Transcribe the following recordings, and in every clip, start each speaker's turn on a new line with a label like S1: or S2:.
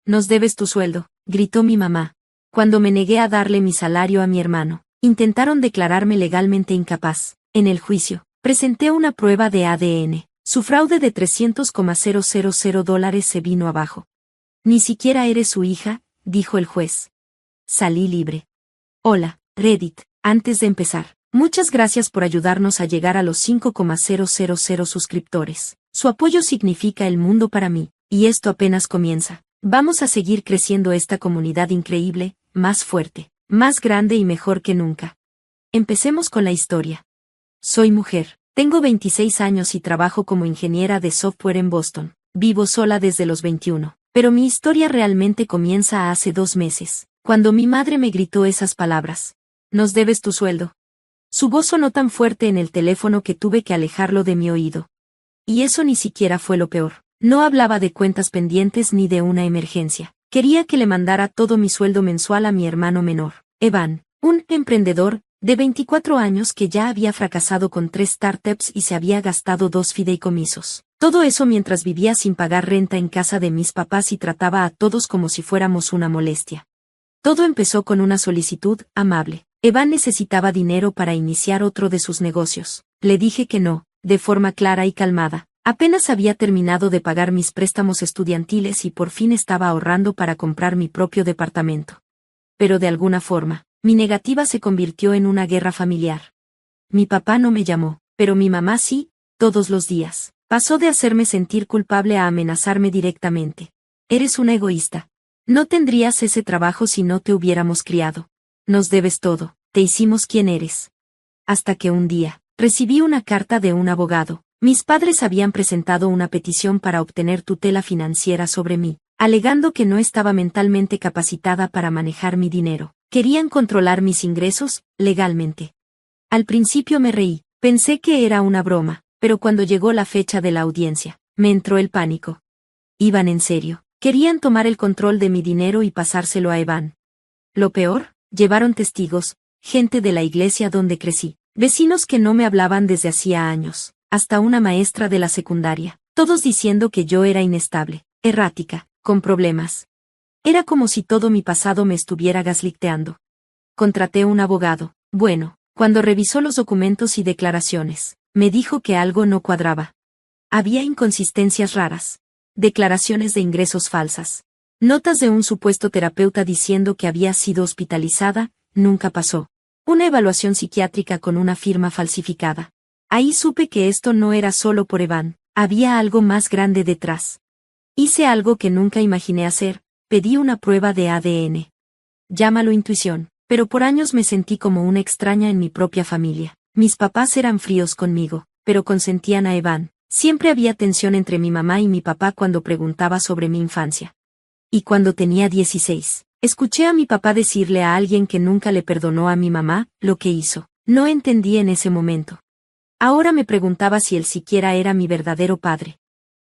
S1: Nos debes tu sueldo, gritó mi mamá. Cuando me negué a darle mi salario a mi hermano, intentaron declararme legalmente incapaz. En el juicio, presenté una prueba de ADN. Su fraude de $300,000 se vino abajo. Ni siquiera eres su hija, dijo el juez. Salí libre. Hola, Reddit. Antes de empezar, muchas gracias por ayudarnos a llegar a los 5,000 suscriptores. Su apoyo significa el mundo para mí, y esto apenas comienza. Vamos a seguir creciendo esta comunidad increíble, más fuerte, más grande y mejor que nunca. Empecemos con la historia. Soy mujer, tengo 26 años y trabajo como ingeniera de software en Boston. Vivo sola desde los 21, pero mi historia realmente comienza hace 2 meses, cuando mi madre me gritó esas palabras. Nos debes tu sueldo. Su voz sonó tan fuerte en el teléfono que tuve que alejarlo de mi oído. Y eso ni siquiera fue lo peor. No hablaba de cuentas pendientes ni de una emergencia. Quería que le mandara todo mi sueldo mensual a mi hermano menor, Evan, un emprendedor de 24 años que ya había fracasado con 3 startups y se había gastado 2 fideicomisos. Todo eso mientras vivía sin pagar renta en casa de mis papás y trataba a todos como si fuéramos una molestia. Todo empezó con una solicitud amable. Evan necesitaba dinero para iniciar otro de sus negocios. Le dije que no, de forma clara y calmada. Apenas había terminado de pagar mis préstamos estudiantiles y por fin estaba ahorrando para comprar mi propio departamento. Pero de alguna forma, mi negativa se convirtió en una guerra familiar. Mi papá no me llamó, pero mi mamá sí, todos los días. Pasó de hacerme sentir culpable a amenazarme directamente. Eres una egoísta. No tendrías ese trabajo si no te hubiéramos criado. Nos debes todo, te hicimos quien eres. Hasta que un día, recibí una carta de un abogado. Mis padres habían presentado una petición para obtener tutela financiera sobre mí, alegando que no estaba mentalmente capacitada para manejar mi dinero. Querían controlar mis ingresos, legalmente. Al principio me reí, pensé que era una broma, pero cuando llegó la fecha de la audiencia, me entró el pánico. Iban en serio, querían tomar el control de mi dinero y pasárselo a Evan. Lo peor, llevaron testigos, gente de la iglesia donde crecí, vecinos que no me hablaban desde hacía años, hasta una maestra de la secundaria, todos diciendo que yo era inestable, errática, con problemas. Era como si todo mi pasado me estuviera gaslighteando. Contraté un abogado. Bueno, cuando revisó los documentos y declaraciones, me dijo que algo no cuadraba. Había inconsistencias raras. Declaraciones de ingresos falsas. Notas de un supuesto terapeuta diciendo que había sido hospitalizada, nunca pasó. Una evaluación psiquiátrica con una firma falsificada. Ahí supe que esto no era solo por Evan, había algo más grande detrás. Hice algo que nunca imaginé hacer, pedí una prueba de ADN. Llámalo intuición, pero por años me sentí como una extraña en mi propia familia. Mis papás eran fríos conmigo, pero consentían a Evan. Siempre había tensión entre mi mamá y mi papá cuando preguntaba sobre mi infancia. Y cuando tenía 16, escuché a mi papá decirle a alguien que nunca le perdonó a mi mamá lo que hizo. No entendí en ese momento. Ahora me preguntaba si él siquiera era mi verdadero padre.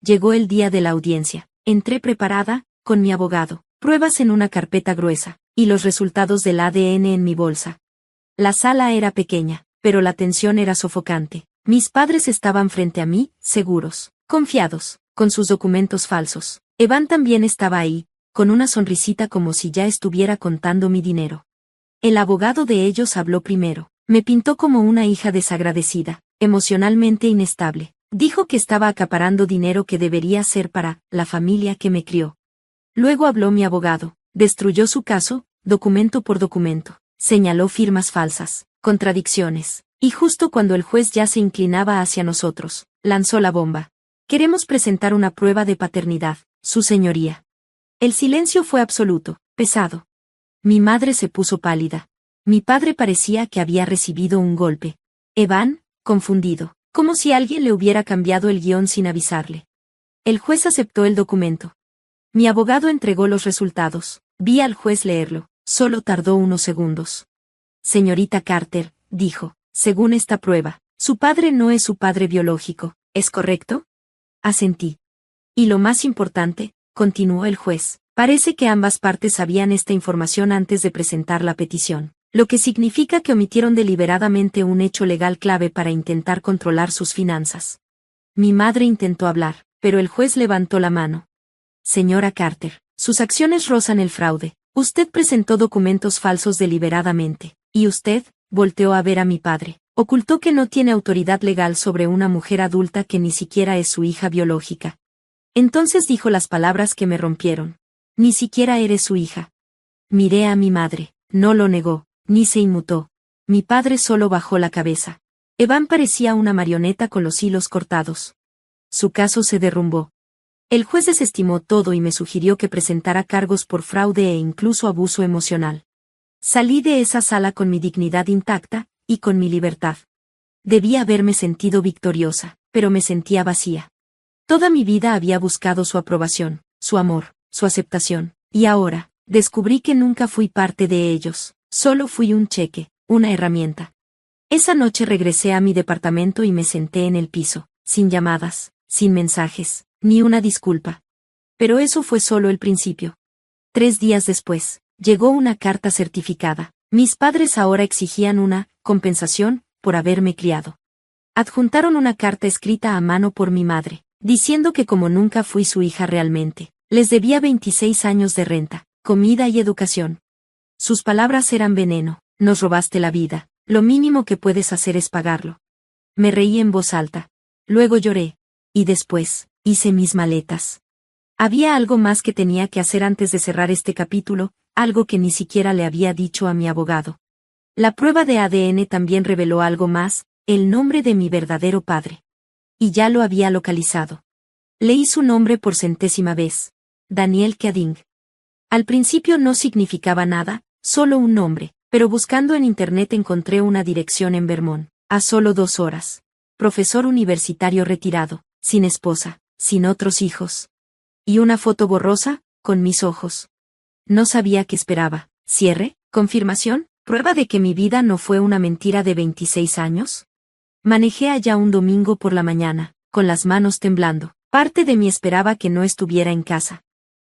S1: Llegó el día de la audiencia. Entré preparada, con mi abogado, pruebas en una carpeta gruesa, y los resultados del ADN en mi bolsa. La sala era pequeña, pero la tensión era sofocante. Mis padres estaban frente a mí, seguros, confiados, con sus documentos falsos. Evan también estaba ahí, con una sonrisita como si ya estuviera contando mi dinero. El abogado de ellos habló primero. Me pintó como una hija desagradecida, emocionalmente inestable. Dijo que estaba acaparando dinero que debería ser para la familia que me crió. Luego habló mi abogado. Destruyó su caso, documento por documento. Señaló firmas falsas, contradicciones. Y justo cuando el juez ya se inclinaba hacia nosotros, lanzó la bomba. Queremos presentar una prueba de paternidad, su señoría. El silencio fue absoluto, pesado. Mi madre se puso pálida. Mi padre parecía que había recibido un golpe. Evan, confundido, como si alguien le hubiera cambiado el guión sin avisarle. El juez aceptó el documento. Mi abogado entregó los resultados. Vi al juez leerlo. Solo tardó unos segundos. Señorita Carter, dijo, según esta prueba, su padre no es su padre biológico, ¿es correcto? Asentí. Y lo más importante, continuó el juez, parece que ambas partes sabían esta información antes de presentar la petición, lo que significa que omitieron deliberadamente un hecho legal clave para intentar controlar sus finanzas. Mi madre intentó hablar, pero el juez levantó la mano. Señora Carter, Sus acciones rozan el fraude. Usted presentó documentos falsos deliberadamente. Y usted, volteó a ver a mi padre, ocultó que no tiene autoridad legal sobre una mujer adulta que ni siquiera es su hija biológica. Entonces dijo las palabras que me rompieron. Ni siquiera eres su hija. Miré a mi madre, no lo negó, ni se inmutó. Mi padre solo bajó la cabeza. Evan parecía una marioneta con los hilos cortados. Su caso se derrumbó. El juez desestimó todo y me sugirió que presentara cargos por fraude e incluso abuso emocional. Salí de esa sala con mi dignidad intacta, y con mi libertad. Debía haberme sentido victoriosa, pero me sentía vacía. Toda mi vida había buscado su aprobación, su amor, su aceptación, y ahora, descubrí que nunca fui parte de ellos, solo fui un cheque, una herramienta. Esa noche regresé a mi departamento y me senté en el piso, sin llamadas, sin mensajes, ni una disculpa. Pero eso fue solo el principio. 3 días después, llegó una carta certificada. Mis padres ahora exigían una compensación por haberme criado. Adjuntaron una carta escrita a mano por mi madre, diciendo que como nunca fui su hija realmente, les debía 26 años de renta, comida y educación. Sus palabras eran veneno: nos robaste la vida, lo mínimo que puedes hacer es pagarlo. Me reí en voz alta. Luego lloré. Y después, hice mis maletas. Había algo más que tenía que hacer antes de cerrar este capítulo, algo que ni siquiera le había dicho a mi abogado. La prueba de ADN también reveló algo más, el nombre de mi verdadero padre. Y ya lo había localizado. Leí su nombre por 100ª vez. Daniel Keading. Al principio no significaba nada, solo un nombre, pero buscando en internet encontré una dirección en Vermont, a solo 2 horas. Profesor universitario retirado, sin esposa, sin otros hijos. Y una foto borrosa, con mis ojos. No sabía qué esperaba. ¿Cierre? ¿Confirmación? ¿Prueba de que mi vida no fue una mentira de 26 años? Manejé allá un domingo por la mañana, con las manos temblando. Parte de mí esperaba que no estuviera en casa.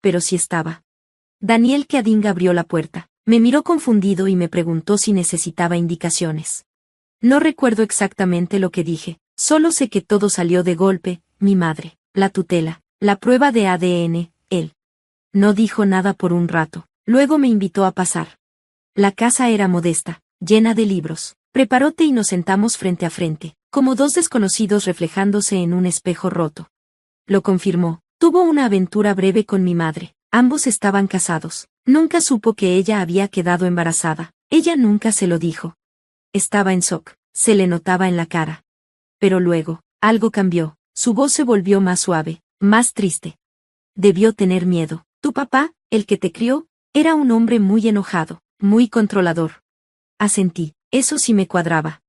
S1: Pero sí estaba. Daniel Keading abrió la puerta, me miró confundido y me preguntó si necesitaba indicaciones. No recuerdo exactamente lo que dije, solo sé que todo salió de golpe: mi madre, la tutela, la prueba de ADN, él. No dijo nada por un rato, luego me invitó a pasar. La casa era modesta, llena de libros. Preparó té y nos sentamos frente a frente, como 2 desconocidos reflejándose en un espejo roto. Lo confirmó. Tuvo una aventura breve con mi madre. Ambos estaban casados. Nunca supo que ella había quedado embarazada. Ella nunca se lo dijo. Estaba en shock, se le notaba en la cara. Pero luego, algo cambió. Su voz se volvió más suave, más triste. Debió tener miedo. Tu papá, el que te crió, era un hombre muy enojado, muy controlador. Asentí. Eso sí me cuadraba.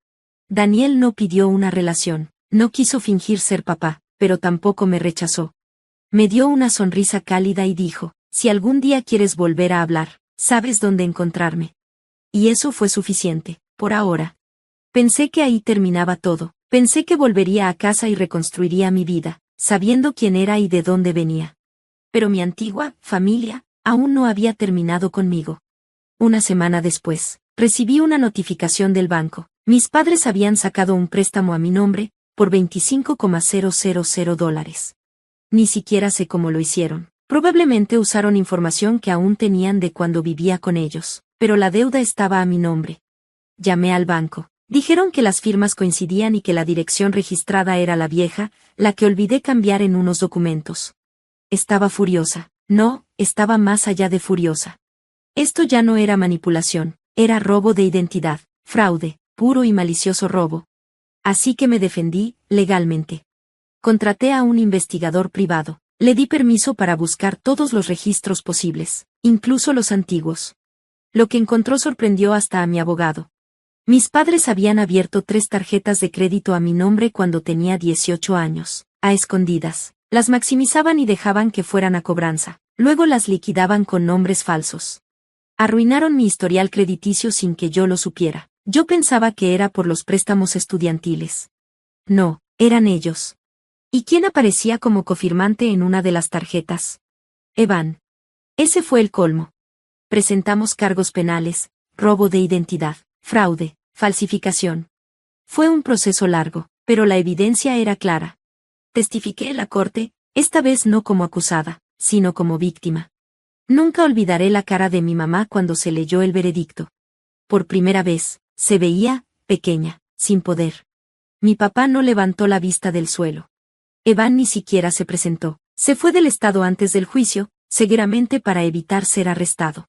S1: Daniel no pidió una relación, no quiso fingir ser papá, pero tampoco me rechazó. Me dio una sonrisa cálida y dijo: si algún día quieres volver a hablar, sabes dónde encontrarme. Y eso fue suficiente, por ahora. Pensé que ahí terminaba todo, pensé que volvería a casa y reconstruiría mi vida, sabiendo quién era y de dónde venía. Pero mi antigua familia aún no había terminado conmigo. Una semana después, recibí una notificación del banco. Mis padres habían sacado un préstamo a mi nombre, por $25,000. Ni siquiera sé cómo lo hicieron. Probablemente usaron información que aún tenían de cuando vivía con ellos, pero la deuda estaba a mi nombre. Llamé al banco. Dijeron que las firmas coincidían y que la dirección registrada era la vieja, la que olvidé cambiar en unos documentos. Estaba furiosa. No, estaba más allá de furiosa. Esto ya no era manipulación, era robo de identidad, fraude, puro y malicioso robo. Así que me defendí, legalmente. Contraté a un investigador privado, le di permiso para buscar todos los registros posibles, incluso los antiguos. Lo que encontró sorprendió hasta a mi abogado. Mis padres habían abierto 3 tarjetas de crédito a mi nombre cuando tenía 18 años, a escondidas. Las maximizaban y dejaban que fueran a cobranza, luego las liquidaban con nombres falsos. Arruinaron mi historial crediticio sin que yo lo supiera. Yo pensaba que era por los préstamos estudiantiles. No, eran ellos. ¿Y quién aparecía como cofirmante en una de las tarjetas? Evan. Ese fue el colmo. Presentamos cargos penales, robo de identidad, fraude, falsificación. Fue un proceso largo, pero la evidencia era clara. Testifiqué en la corte, esta vez no como acusada, sino como víctima. Nunca olvidaré la cara de mi mamá cuando se leyó el veredicto. Por primera vez, se veía, pequeña, sin poder. Mi papá no levantó la vista del suelo. Evan ni siquiera se presentó. Se fue del estado antes del juicio, seguramente para evitar ser arrestado.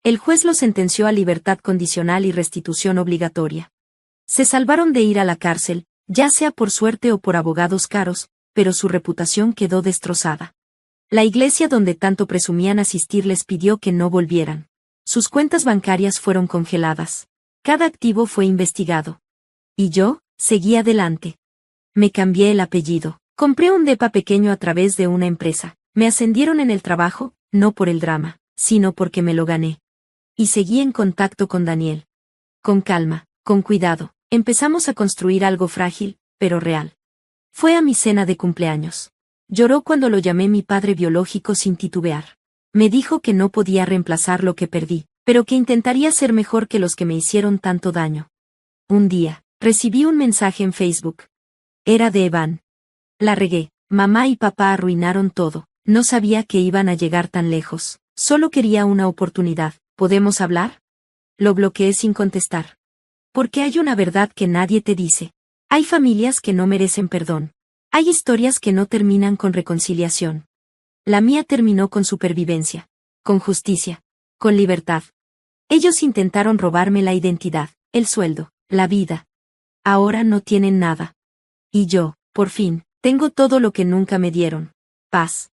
S1: El juez lo sentenció a libertad condicional y restitución obligatoria. Se salvaron de ir a la cárcel, ya sea por suerte o por abogados caros, pero su reputación quedó destrozada. La iglesia donde tanto presumían asistir les pidió que no volvieran. Sus cuentas bancarias fueron congeladas. Cada activo fue investigado. Y yo, seguí adelante. Me cambié el apellido. Compré un depa pequeño a través de una empresa. Me ascendieron en el trabajo, no por el drama, sino porque me lo gané. Y seguí en contacto con Daniel. Con calma, con cuidado, empezamos a construir algo frágil, pero real. Fue a mi cena de cumpleaños. Lloró cuando lo llamé mi padre biológico sin titubear. Me dijo que no podía reemplazar lo que perdí, pero que intentaría ser mejor que los que me hicieron tanto daño. Un día, recibí un mensaje en Facebook. Era de Evan. La regué. Mamá y papá arruinaron todo. No sabía que iban a llegar tan lejos. Solo quería una oportunidad. ¿Podemos hablar? Lo bloqueé sin contestar. Porque hay una verdad que nadie te dice. Hay familias que no merecen perdón. Hay historias que no terminan con reconciliación. La mía terminó con supervivencia. Con justicia. Con libertad. Ellos intentaron robarme la identidad, el sueldo, la vida. Ahora no tienen nada. Y yo, por fin, tengo todo lo que nunca me dieron. Paz.